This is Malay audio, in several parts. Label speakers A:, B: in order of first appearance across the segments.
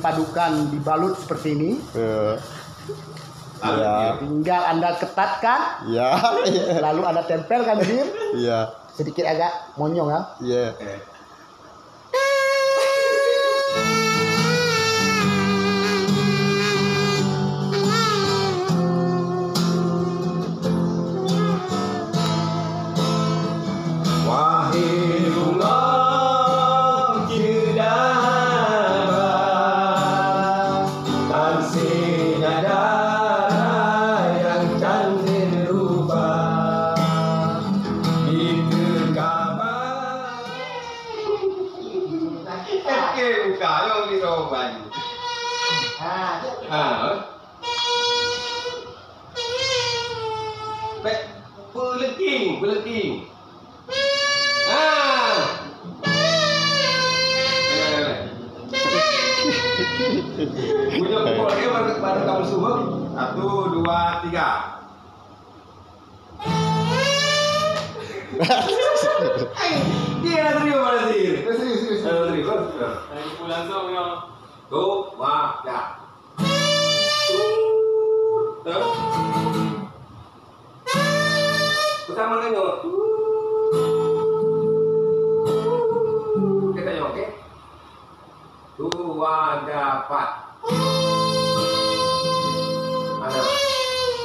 A: dipadukan, dibalut seperti ini.
B: Ya.
A: Tinggal Anda ketatkan.
B: Ya.
A: Lalu Anda tempelkan Zir.
B: Iya.
A: Sedikit agak monyong ya.
B: Iya.
C: Wahai bunga cedara, tan sinadara yang cantik rupa, itu kabar. Buka dong di roban. Peleting. Punya pukul dia baru kamu subuh. 1, 2, 3. Dia nak terima pada sini. Serius. Terima.
D: Lagi pulang langsung ya.
C: Tuh, wah, ya. Tuh. Pertama kan yo. Kita yo, oke? 2, 4. Ada.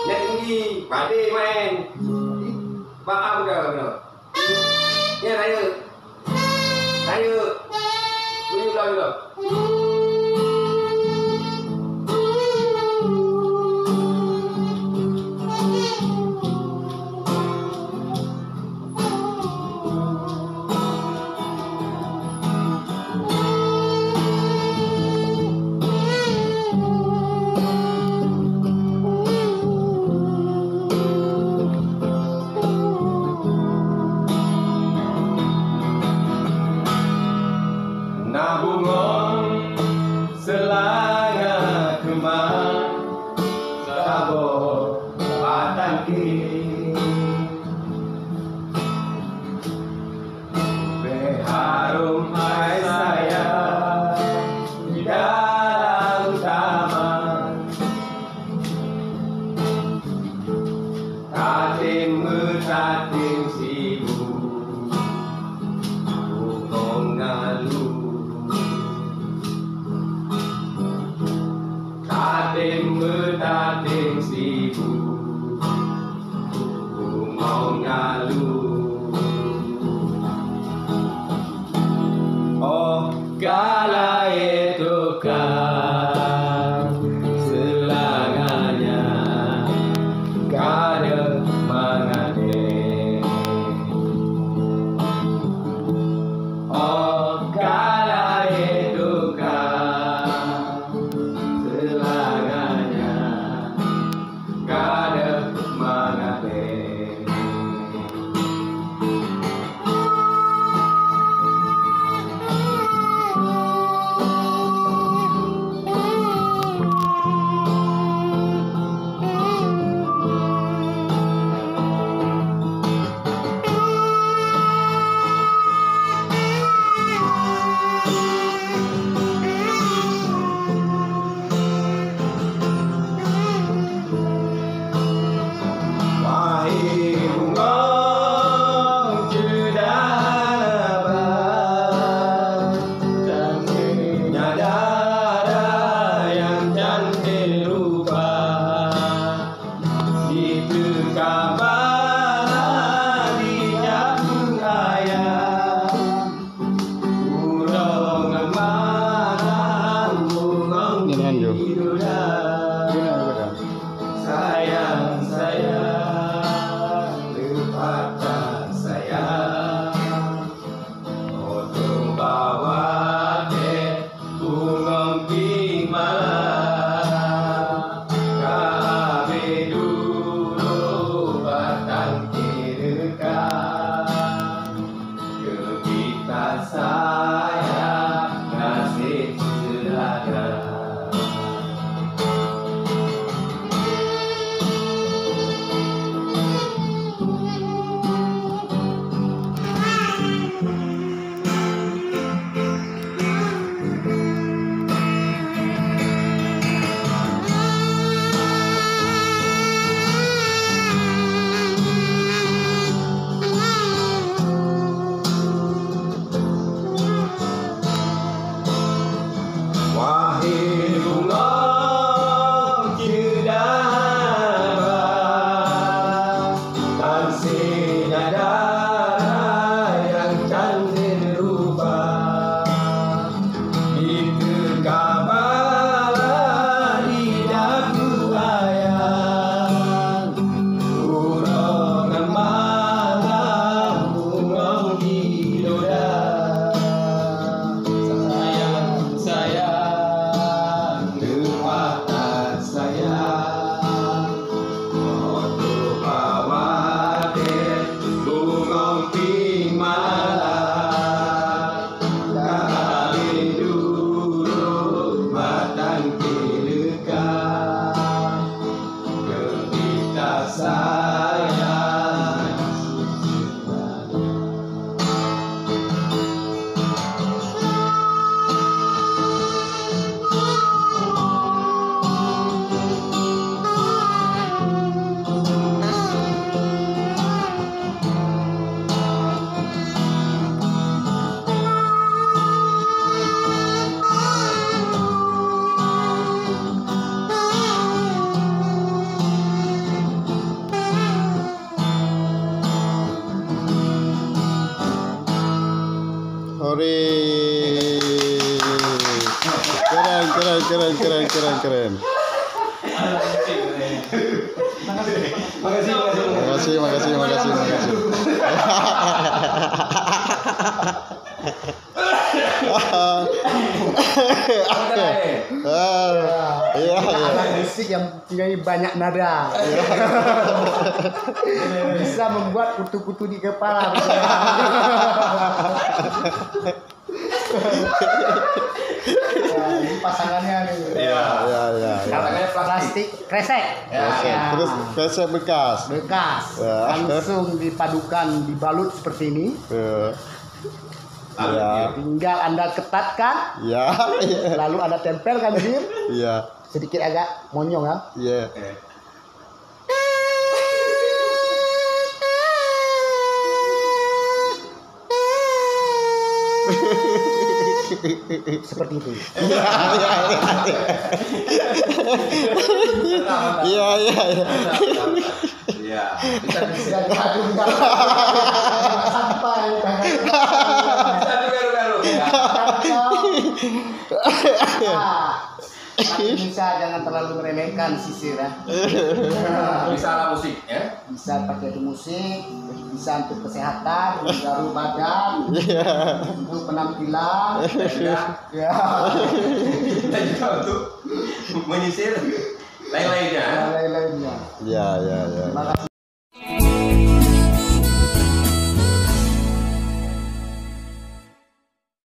C: Net tinggi, pade main. Bang udah. Ya, ayo. Boleh ulang. Nabungon selanga kemar sabor batangki berharum hai saya di dalam taman tatim sibuk bungong ngalu tatim sibuk bungong ngalu. Oh kala itu kan selangannya kada mengade
B: Ori. Keren. Makasih. Iya.
A: Alat musik yang punya banyak nada. Bisa membuat kutu-kutu di kepala. Ini pasangannya nih.
B: Iya.
C: Katanya plastik.
A: Plastik kresek.
B: Terus kresek bekas.
A: Bekas.
B: Ya.
A: Langsung dipadukan, dibalut seperti ini.
B: Ya.
A: Tinggal Anda ketatkan,
B: Ya.
A: lalu Anda tempelkan Jim.
B: Iya.
A: Sedikit agak monyong ya.
B: Iya.
A: Seperti itu.
B: Iya.
C: Iya.
A: Bisa diadungkan sampai
C: Satu garu-garu.
A: Bisa jangan terlalu meremehkan sisir ya.
C: Bisa ala musik ya.
A: Bisa pakai itu musik, bisa untuk kesehatan, baru badan, untuk penampilan, ya.
C: Dan juga untuk menyisir lain-lainnya.
A: Lain-lainnya.
B: Iya.
A: Terima kasih.